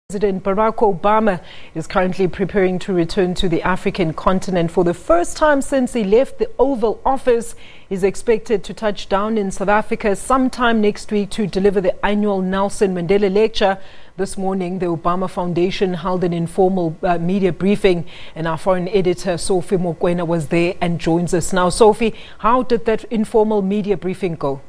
President Barack Obama is currently preparing to return to the African continent for the first time since he left the Oval Office. He's expected to touch down in South Africa sometime next week to deliver the annual Nelson Mandela Lecture. This morning, the Obama Foundation held an informal media briefing, and our foreign editor Sophie Mokoena was there and joins us now. Sophie, how did that informal media briefing go?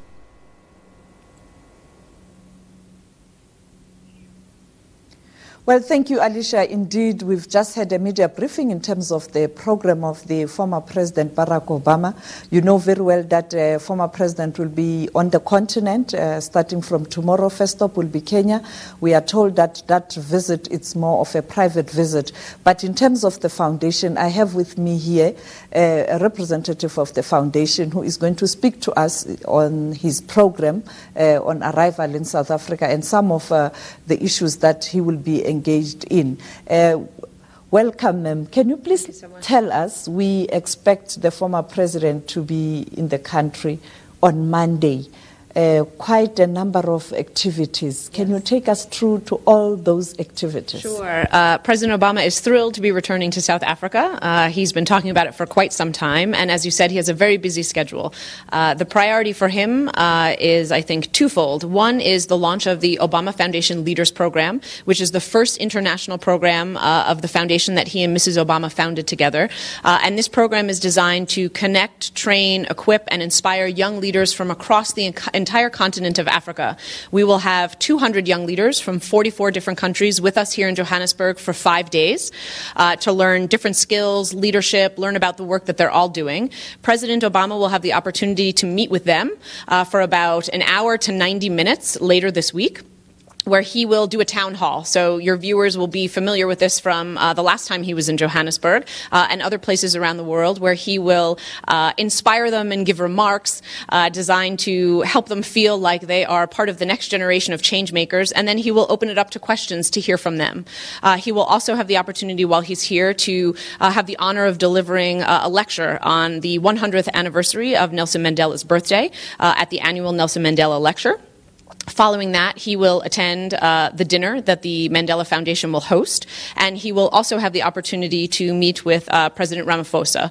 Well, thank you, Alicia. Indeed, we've just had a media briefing in terms of the program of the former President Barack Obama. You know very well that former President will be on the continent starting from tomorrow. First stop will be Kenya. We are told that that visit is more of a private visit. But in terms of the foundation, I have with me here a representative of the foundation who is going to speak to us on his program on arrival in South Africa and some of the issues that he will be engaged in. Welcome, ma'am. Can you please tell us, we expect the former president to be in the country on Monday. Quite a number of activities. Can you take us through to all those activities? Sure. President Obama is thrilled to be returning to South Africa. He's been talking about it for quite some time, and as you said, he has a very busy schedule. The priority for him is, I think, twofold. One is the launch of the Obama Foundation Leaders Program, which is the first international program of the foundation that he and Mrs. Obama founded together. And this program is designed to connect, train, equip, and inspire young leaders from across the entire continent of Africa. We will have 200 young leaders from 44 different countries with us here in Johannesburg for 5 days to learn different skills, leadership, learn about the work that they're all doing. President Obama will have the opportunity to meet with them for about an hour to 90 minutes later this week, where he will do a town hall. So your viewers will be familiar with this from the last time he was in Johannesburg and other places around the world, where he will inspire them and give remarks designed to help them feel like they are part of the next generation of change makers, and then he will open it up to questions to hear from them. He will also have the opportunity while he's here to have the honor of delivering a lecture on the 100th anniversary of Nelson Mandela's birthday at the annual Nelson Mandela Lecture. Following that, he will attend the dinner that the Mandela Foundation will host, and he will also have the opportunity to meet with President Ramaphosa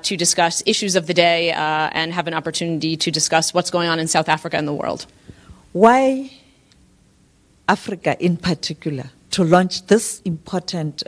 to discuss issues of the day and have an opportunity to discuss what's going on in South Africa and the world. Why Africa in particular to launch this important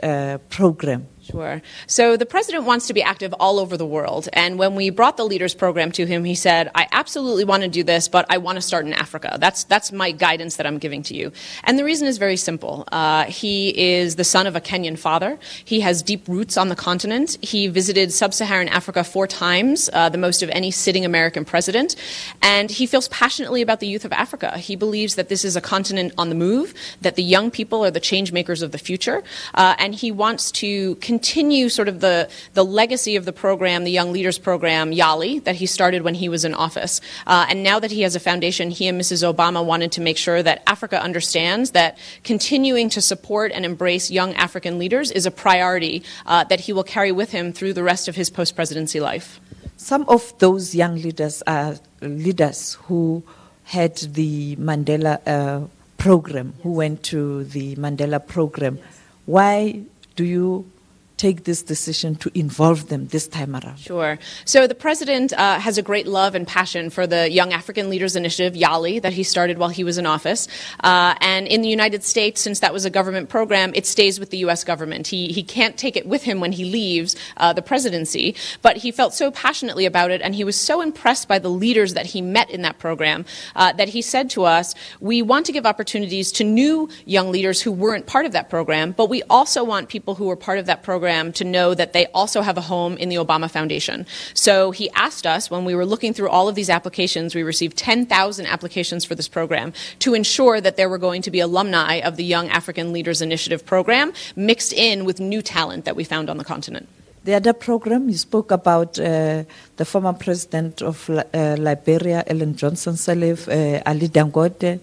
program? Sure. So the president wants to be active all over the world. And when we brought the Leaders Program to him, he said, I absolutely want to do this, but I want to start in Africa. That's my guidance that I'm giving to you. And the reason is very simple. He is the son of a Kenyan father. He has deep roots on the continent. He visited sub-Saharan Africa 4 times, the most of any sitting American president. And he feels passionately about the youth of Africa. He believes that this is a continent on the move, that the young people are the change makers of the future. And he wants to continue sort of the legacy of the program, the Young Leaders Program, YALI, that he started when he was in office. And now that he has a foundation, he and Mrs. Obama wanted to make sure that Africa understands that continuing to support and embrace young African leaders is a priority that he will carry with him through the rest of his post-presidency life. Some of those young leaders are leaders who had the Mandela program, who went to the Mandela program. Why do you take this decision to involve them this time around? Sure. So the president has a great love and passion for the Young African Leaders Initiative, YALI, that he started while he was in office. And in the United States, since that was a government program, it stays with the U.S. government. He can't take it with him when he leaves the presidency, but he felt so passionately about it, and he was so impressed by the leaders that he met in that program that he said to us, we want to give opportunities to new young leaders who weren't part of that program, but we also want people who were part of that program to know that they also have a home in the Obama Foundation. So he asked us, when we were looking through all of these applications, we received 10,000 applications for this program, to ensure that there were going to be alumni of the Young African Leaders Initiative program mixed in with new talent that we found on the continent. The other program, you spoke about the former president of Liberia, Ellen Johnson Sirleaf, Ali Dangote,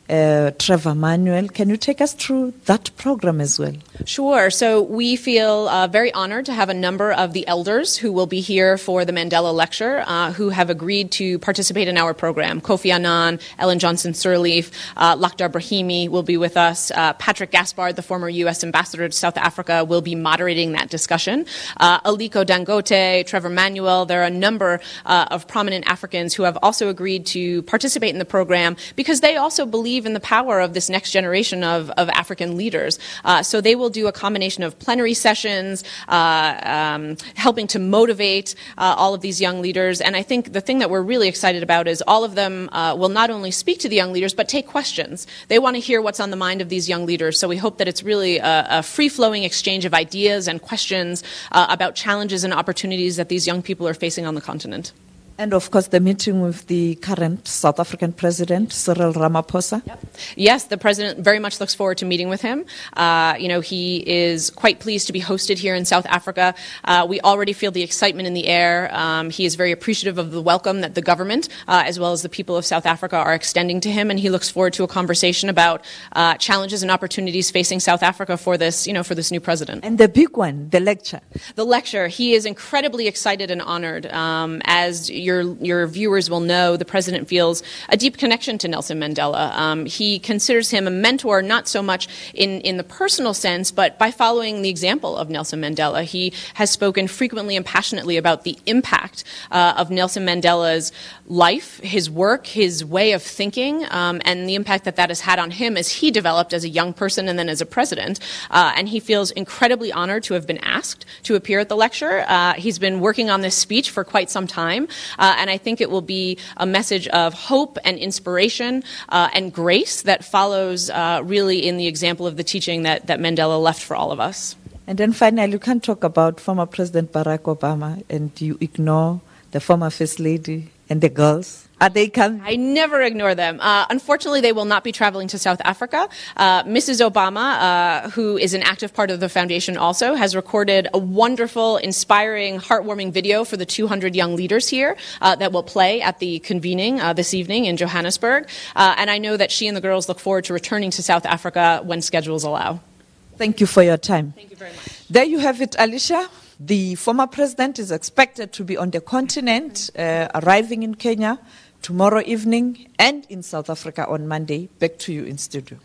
Trevor Manuel. Can you take us through that program as well? Sure. So we feel very honored to have a number of the elders who will be here for the Mandela Lecture who have agreed to participate in our program. Kofi Annan, Ellen Johnson Sirleaf, Lakhdar Brahimi will be with us. Patrick Gaspard, the former U.S. ambassador to South Africa, will be moderating that discussion. Aliko Dangote, Trevor Manuel, there are a number of prominent Africans who have also agreed to participate in the program because they also believe in the power of this next generation of African leaders. So they will do a combination of plenary sessions, helping to motivate all of these young leaders. And I think the thing that we're really excited about is all of them will not only speak to the young leaders, but take questions. They want to hear what's on the mind of these young leaders. So we hope that it's really a free-flowing exchange of ideas and questions about challenges and opportunities that these young people are facing on the continent. And of course, the meeting with the current South African president, Cyril Ramaphosa. Yep. Yes, the president very much looks forward to meeting with him. He is quite pleased to be hosted here in South Africa. We already feel the excitement in the air. He is very appreciative of the welcome that the government, as well as the people of South Africa, are extending to him, and he looks forward to a conversation about challenges and opportunities facing South Africa for this new president. And the big one, the lecture. The lecture. He is incredibly excited and honored. As your viewers will know, the president feels a deep connection to Nelson Mandela. He considers him a mentor, not so much in the personal sense, but by following the example of Nelson Mandela. He has spoken frequently and passionately about the impact of Nelson Mandela's life, his work, his way of thinking, and the impact that has had on him as he developed as a young person and then as a president. And he feels incredibly honored to have been asked to appear at the lecture. He's been working on this speech for quite some time. And I think it will be a message of hope and inspiration and grace that follows really in the example of the teaching that Mandela left for all of us. And then finally, you can't talk about former President Barack Obama and you ignore the former First Lady and the girls. Are they coming? I never ignore them. Unfortunately, they will not be traveling to South Africa. Mrs. Obama, who is an active part of the foundation also, has recorded a wonderful, inspiring, heartwarming video for the 200 young leaders here that will play at the convening this evening in Johannesburg. And I know that she and the girls look forward to returning to South Africa when schedules allow. Thank you for your time. Thank you very much. There you have it, Alicia. The former president is expected to be on the continent, arriving in Kenya tomorrow evening and in South Africa on Monday. Back to you in studio.